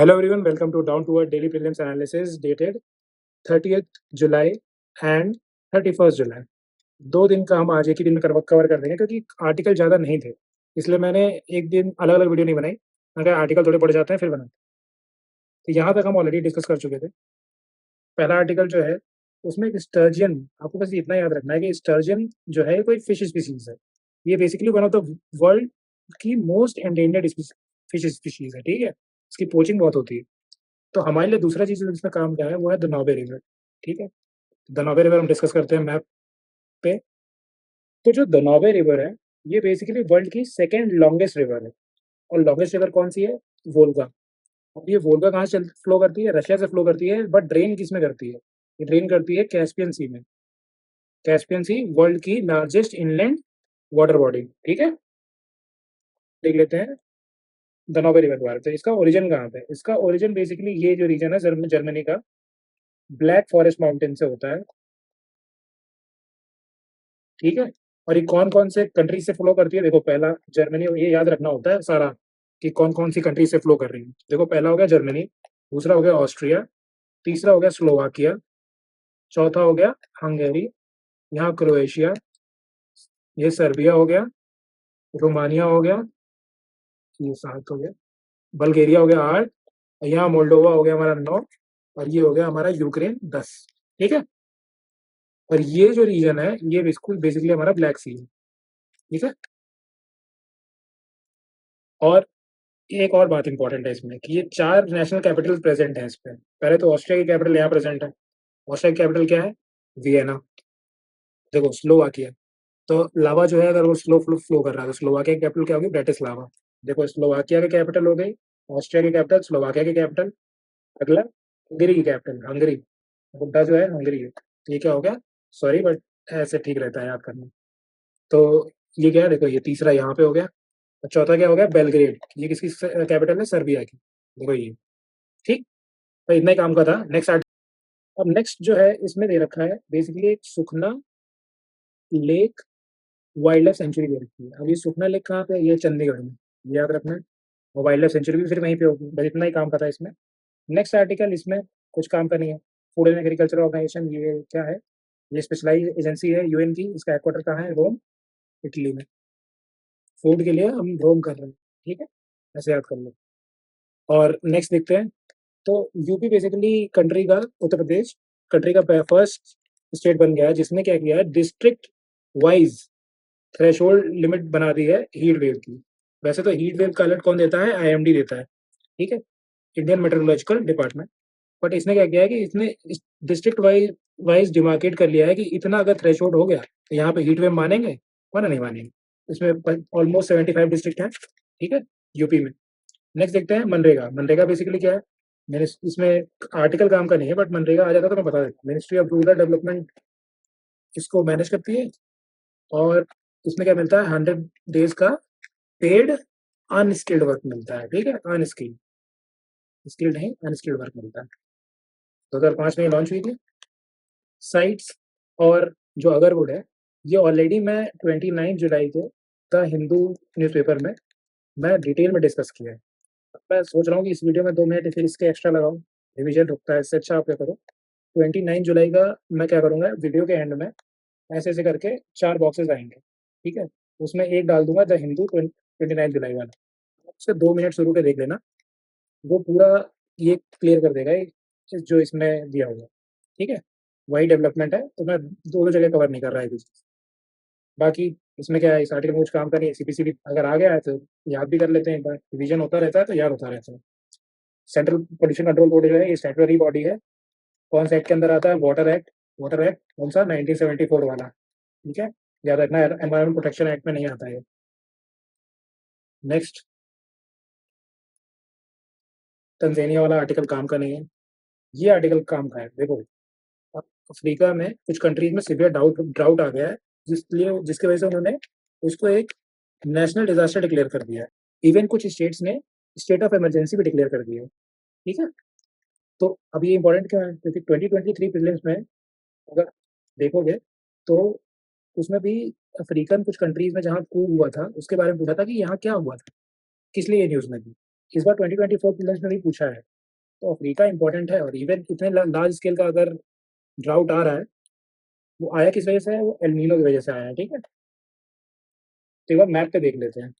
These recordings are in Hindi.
Hello everyone, welcome to Down to Earth Daily Prelims Analysis dated 30th July and 31st जुलाई। 2 दिन का हम आज एक ही दिन में कवर कर देंगे क्योंकि आर्टिकल ज़्यादा नहीं थे, इसलिए मैंने एक दिन अलग अलग वीडियो नहीं बनाई। अगर आर्टिकल थोड़े बढ़ जाते हैं फिर बनाते। तो यहाँ तक हम ऑलरेडी डिस्कस कर चुके थे। पहला आर्टिकल जो है उसमें एक स्टर्जियन, आपको बस इतना याद रखना है कि स्टर्जियन जो है कोई फिश स्पीसीज है। ये basically one of the world की मोस्ट एंडेंजर्ड फिश स्पीशीज है, ठीक है। इसकी पोचिंग बहुत होती है। तो हमारे लिए दूसरा चीज़ जिसमें काम किया है वो है दनावे रिवर, ठीक है। दनावे रिवर हम डिस्कस करते हैं मैप पे। तो जो दनावे रिवर है ये बेसिकली वर्ल्ड की सेकंड लॉन्गेस्ट रिवर है। और लॉन्गेस्ट रिवर कौन सी है? वोल्गा। अब ये वोल्गा कहाँ से फ्लो करती है? रशिया से फ्लो करती है, बट ड्रेन किस में करती है? ये ड्रेन करती है कैस्पियन सी में। कैस्पियन सी वर्ल्ड की लार्जेस्ट इनलैंड वाटर बॉडी, ठीक है। देख लेते हैं दनावे रिवर के बारे में। तो इसका ओरिजिन कहाँ पे? इसका ओरिजिन बेसिकली ये जो रीजन है जर्मनी का ब्लैक फॉरेस्ट माउंटेन से होता है, ठीक है। और ये कौन-कौन से कंट्री से फ्लो करती है? देखो पहला जर्मनी, ये याद रखना होता है सारा कि कौन-कौन सी कंट्री से फ्लो कर रही है। देखो पहला हो गया जर्मनी, दूसरा हो गया ऑस्ट्रिया, तीसरा हो गया स्लोवाकिया, चौथा हो गया हंगेरी, यहाँ क्रोएशिया, ये सर्बिया हो गया, रोमानिया हो गया, ये 7 हो गया, बल्गेरिया हो गया 8, और यहाँ मोल्डोवा हो गया हमारा 9, और ये हो गया हमारा यूक्रेन 10, ठीक है। और ये जो रीजन है ये बिल्कुल बेसिकली हमारा ब्लैक सी है, ठीक है। और एक और बात इंपॉर्टेंट है इसमें कि ये 4 नेशनल कैपिटल प्रेजेंट हैं इस पे। पहले तो ऑस्ट्रिया की कैपिटल यहाँ प्रेजेंट है। ऑस्ट्रिया की कैपिटल क्या है? वियना। देखो स्लोवाकिया, तो लावा जो है अगर वो फ्लो कर रहा है तो स्लोवाकिया की कैपिटल क्या होगी? ब्रेटिस्लावा। देखो स्लोवाकिया की कैपिटल हो गई, ऑस्ट्रिया की कैपिटल, स्लोवाकिया की कैपिटल। अगला हंगरी की कैपिटल, हंगरी। बुड्ढा जो है हंगरी है। तो ये क्या हो गया? सॉरी बट ऐसे ठीक रहता है याद करना। तो ये क्या है? देखो ये तीसरा यहाँ पे हो गया, और चौथा क्या हो गया? बेलग्रेड। ये किसकी कैपिटल है? सर्बिया की। देखो ये, ठीक। तो इतना ही काम का था। अब नेक्स्ट जो है इसमें दे रखा है बेसिकली एक सुखना लेक वाइल्ड लाइफ सेंचुरी दे रखी है। अब ये सुखना लेक कहाँ पे है? ये चंडीगढ़ में, ये याद रखना है। और वाइल्ड लाइफ सेंचुरी भी फिर वहीं पे होगी। बस इतना ही काम का था इसमें। नेक्स्ट आर्टिकल इसमें कुछ काम का नहीं है। फूड एंड एग्रीकल्चर ऑर्गेनाइजेशन, ये क्या है? ये स्पेशलाइज एजेंसी है यूएन की। इसका हेडक्वार्टर कहाँ है? रोम, इटली में। फूड के लिए हम रोम कर रहे हैं, ठीक है। ऐसे याद कर लो। और नेक्स्ट देखते हैं। तो यूपी बेसिकली कंट्री का, उत्तर प्रदेश कंट्री का फर्स्ट स्टेट बन गया है जिसने क्या किया है? डिस्ट्रिक्ट वाइज थ्रेशोल्ड लिमिट बना दी है हीट वेव की। वैसे तो हीट वेव का अलर्ट कौन देता है? आईएमडी देता है, ठीक है, इंडियन मेट्रोलॉजिकल डिपार्टमेंट। बट इसने क्या किया है कि इसने इस डिस्ट्रिक्ट वाइज डिमार्केट कर लिया है कि इतना अगर थ्रेशोल्ड हो गया तो यहाँ पे हीट वेव मानेंगे वरना नहीं मानेंगे। इसमें ऑलमोस्ट 75 डिस्ट्रिक्ट हैं, ठीक है, यूपी में। नेक्स्ट देखते हैं मनरेगा। मनरेगा बेसिकली क्या है? मैंने इसमें आर्टिकल काम का नहीं है, बट मनरेगा आ जाता तो मैं बता देता हूँ। मिनिस्ट्री ऑफ रूरल डेवलपमेंट इसको मैनेज करती है। और इसमें क्या मिलता है? 100 डेज का पेड अनस्किल्ड वर्क मिलता है, ठीक है। अनस्किल्ड, स्किल्ड नहीं, अनस्किल्ड वर्क मिलता है। 2005 में लॉन्च हुई थी साइट्स। और जो अगरवुड है ये ऑलरेडी मैं 29 जुलाई को द हिंदू न्यूज़पेपर में मैं डिटेल में डिस्कस किया है। अब मैं सोच रहा हूँ कि इस वीडियो में 2 मिनट फिर इसके एक्स्ट्रा लगाऊं, रिवीजन रुकता है। इससे अच्छा आप क्या करो, 29 जुलाई का मैं क्या करूँगा, वीडियो के एंड में ऐसे ऐसे करके 4 बॉक्सेस आएंगे, ठीक है। उसमें एक डाल दूंगा द हिंदू 29 जुलाई वाला। उससे 2 मिनट शुरू के देख लेना, वो पूरा ये क्लियर कर देगा जो इसमें दिया हुआ है, ठीक है। वही डेवलपमेंट है, तो मैं दोनों जगह कवर नहीं कर रहा है कुछ। बाकी इसमें क्या है, इस आर्टिकल में कुछ काम का नहीं है। सीपीसीबी अगर आ गया है तो याद भी कर लेते हैं एक बार, रिवीजन होता रहता है तो याद होता रहता है। सेंट्रल पोल्यूशन कंट्रोल बोर्ड जो है ये स्टैट्यूटरी बॉडी है। कौन सा एक्ट के अंदर आता है? Water act. वाटर एक्ट कौन सा? 1974 वाला, ठीक है। याद रखना, एनवायरमेंट प्रोटेक्शन एक्ट में नहीं आता है। नेक्स्ट, तंजानिया वाला आर्टिकल काम का नहीं है। ये आर्टिकल काम का है। देखो अब अफ्रीका में कुछ कंट्रीज में सीवियर ड्राउट आ गया है, जिसकी वजह से उन्होंने उसको एक नेशनल डिजास्टर डिक्लेयर कर दिया है। इवन कुछ स्टेट्स ने स्टेट ऑफ इमरजेंसी भी डिक्लेयर कर दिया है, ठीक है। तो अब ये इंपॉर्टेंट क्यों है? क्योंकि 2023 प्रीलिम्स में अगर देखोगे तो उसमें भी अफ्रीकन कुछ कंट्रीज में जहाँ coup हुआ था उसके बारे में पूछा था कि यहाँ क्या हुआ था, किस लिए ये न्यूज़ में थी। इस बार 2024 प्रीलिम्स में भी पूछा है, तो अफ्रीका इंपॉर्टेंट है। और इवन इतने लार्ज स्केल का अगर ड्राउट आ रहा है, वो आया किस वजह से है? वो एल नीनो की वजह से आया है, ठीक है। तो एक बार मैप पे देख लेते हैं।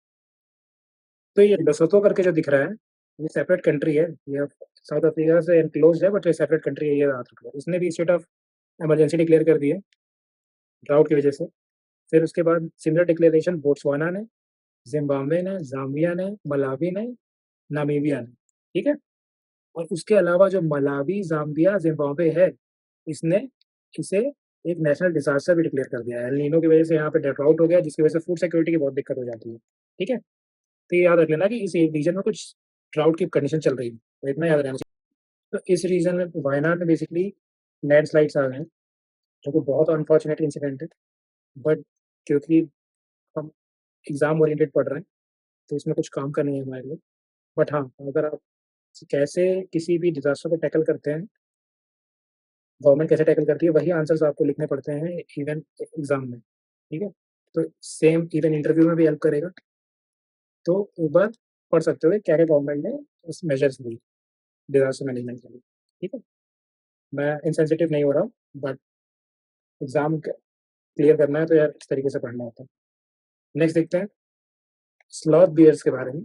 तो ये लेसोथो करके जो दिख रहा है, ये सेपरेट कंट्री है। ये साउथ अफ्रीका से एनक्लोज्ड है, बट ये सेपरेट कंट्री है, ये याद रख लो। इसने भी स्टेट ऑफ इमरजेंसी डिक्लेयर कर दी है ड्राउट की वजह से। फिर उसके बाद सिमिलर डिक्लेरेशन बोट्सवाना ने, जिम्बाब्वे ने, जाम्बिया ने, मलावी ने, नामीबिया ने, ठीक है। और उसके अलावा जो मलावी, जाम्बिया, जिम्बाब्वे है, इसने इसे एक नेशनल डिजास्टर भी डिक्लेयर कर दिया है। एल नीनो की वजह से यहाँ पे ड्राउट हो गया, जिसकी वजह से फूड सिक्योरिटी की बहुत दिक्कत हो जाती है, ठीक है। तो ये याद रख लेना कि इस रीजन में कुछ ड्राउट की कंडीशन चल रही है, तो इतना याद रहना चाहिए। तो इस रीजन में वायनाड में बेसिकली लैंडस्लाइड्स आ गए हैं, जो कि बहुत अनफॉर्चुनेट इंसिडेंट है। बट क्योंकि हम एग्जाम ओरिएंटेड पढ़ रहे हैं, तो इसमें कुछ काम का नहीं है हमारे लिए। बट हाँ, अगर आप कैसे किसी भी डिजास्टर को टैकल करते हैं, गवर्नमेंट कैसे टैकल करती है, वही आंसर्स आपको लिखने पड़ते हैं इवन एग्जाम में, ठीक है। तो सेम इवन इंटरव्यू में भी हेल्प करेगा। तो एक बार पढ़ सकते हो क्या क्या गवर्नमेंट ने उस मेजर्स ली डिजास्टर मैनेजमेंट के लिए, ठीक है। मैं इनसेंसिटिव नहीं हो रहा हूँ, बट एग्जाम क्लियर करना है तो यार इस तरीके से पढ़ना होता है। नेक्स्ट देखते हैं स्लॉथ बियर्स के बारे में।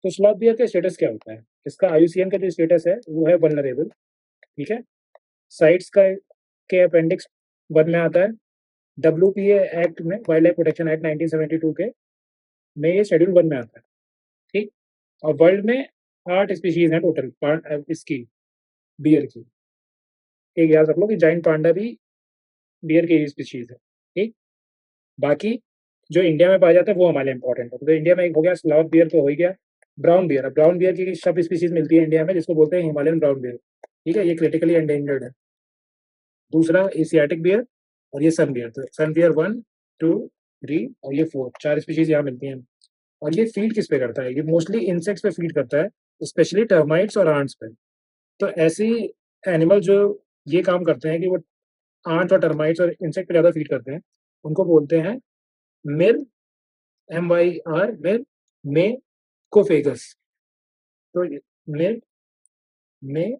तो स्लॉथ बियर का स्टेटस क्या होता है? इसका आईयूसीएन का जो स्टेटस है वो है वल्नरेबल, ठीक है। साइट्स का के अपेंडिक्स 1 में आता है। डब्ल्यूपीए एक्ट में, वाइल्ड लाइफ प्रोटेक्शन एक्ट 1972 के में, ये शेड्यूल 1 में आता है, ठीक। और वर्ल्ड में 8 स्पीशीज हैं टोटल इसकी, बियर की। एक याद रख लो कि जाइंट पांडा भी बियर की स्पीशीज है, ठीक। बाकी जो इंडिया में पाया जाता है वो हमारे लिए इंपॉर्टेंट है। तो इंडिया में एक हो गया स्लॉथ बियर, तो हो ही गया। ब्राउन बियर, अब ब्राउन बियर की सब स्पीशीज मिलती है इंडिया में, जिसको बोलते हैं हिमालयन ब्राउन बियर, ठीक है। ये क्रिटिकली एंडेंजर्ड है। दूसरा एशियाटिक बियर, और ये सन बियर। तो सन बियर 1, 2, 3 और ये 4, 4 स्पीशीज यहाँ मिलती हैं। और ये फीड किस पे करता है? ये मोस्टली इंसेक्ट्स पे फीड करता है, स्पेशली टर्माइट्स और आंट्स पे। तो ऐसी एनिमल जो ये काम करते हैं कि वो आंट्स और टर्माइट्स और इंसेक्ट पे ज़्यादा फीड करते हैं, उनको बोलते हैं मिर, MYR, मिर में कोफेगस। तो मिर में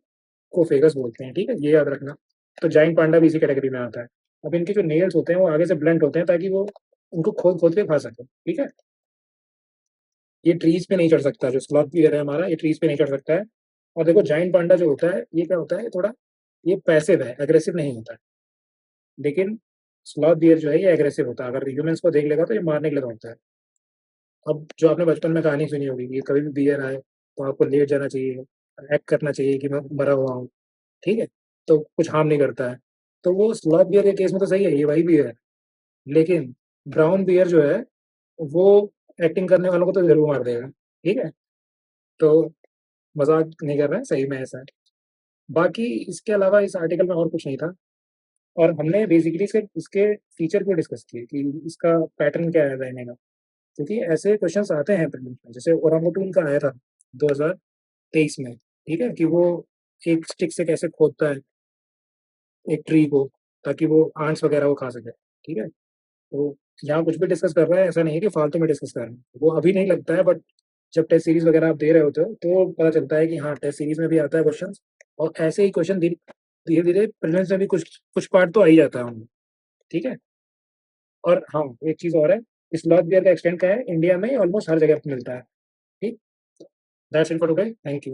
कोफेगस बोलते हैं, ठीक है, ये याद रखना। तो जाइंट पांडा भी इसी कैटेगरी में आता है। अब इनके जो नेल्स होते हैं वो आगे से ब्लंट होते हैं, ताकि वो उनको खोद खोद के खा सके, ठीक है। ये ट्रीज पे नहीं चढ़ सकता, जो स्लॉथ बियर है हमारा, ये ट्रीज पे नहीं चढ़ सकता है। और देखो जाइंट पांडा जो होता है, ये क्या होता है, थोड़ा ये पैसिव है, अग्रेसिव नहीं होता है। लेकिन स्लॉथ बियर जो है ये एग्रेसिव होता है, अगर ह्यूमंस को देख लेगा तो ये मारने के लिए होता है। अब जो आपने बचपन में कहानी सुनी होगी कि कभी भी बियर आए तो आपको लेट जाना चाहिए, एक्ट करना चाहिए कि मैं मरा हुआ हूँ, ठीक है, तो कुछ हार्म नहीं करता है। तो वो स्लॉथ बियर के केस में तो सही है, ये वही बियर है। लेकिन ब्राउन बियर जो है, वो एक्टिंग करने वालों को तो जरूर मार देगा, ठीक है। तो मजाक नहीं कर रहे हैं, सही में ऐसा है। बाकी इसके अलावा इस आर्टिकल में और कुछ नहीं था। और हमने बेसिकली सिर्फ इसके फीचर को डिस्कस किए कि इसका पैटर्न क्या है रहने का, क्योंकि ऐसे क्वेश्चंस आते हैं प्रीलिम्स में। जैसे ओरांगुटून का आया था 2023 में, ठीक है, कि वो एक स्टिक से कैसे खोदता है एक ट्री को, ताकि वो आंट्स वगैरह को खा सके, ठीक है। तो यहाँ कुछ भी डिस्कस कर रहा है, ऐसा नहीं है कि फालतू में डिस्कस कर रहे हैं, वो अभी नहीं लगता है, बट जब टेस्ट सीरीज वगैरह आप दे रहे होते हो तो पता चलता है कि हाँ टेस्ट सीरीज में भी आता है क्वेश्चन। और ऐसे ही क्वेश्चन धीरे धीरे प्रीलिम्स में भी कुछ कुछ पार्ट तो आ ही जाता है उनमें, ठीक है। और हाँ, एक चीज और है, इस लॉट बियर का एक्सटेंट क्या है, इंडिया में ऑलमोस्ट हर जगह पे मिलता है, ठीक। That's it for today, thank you.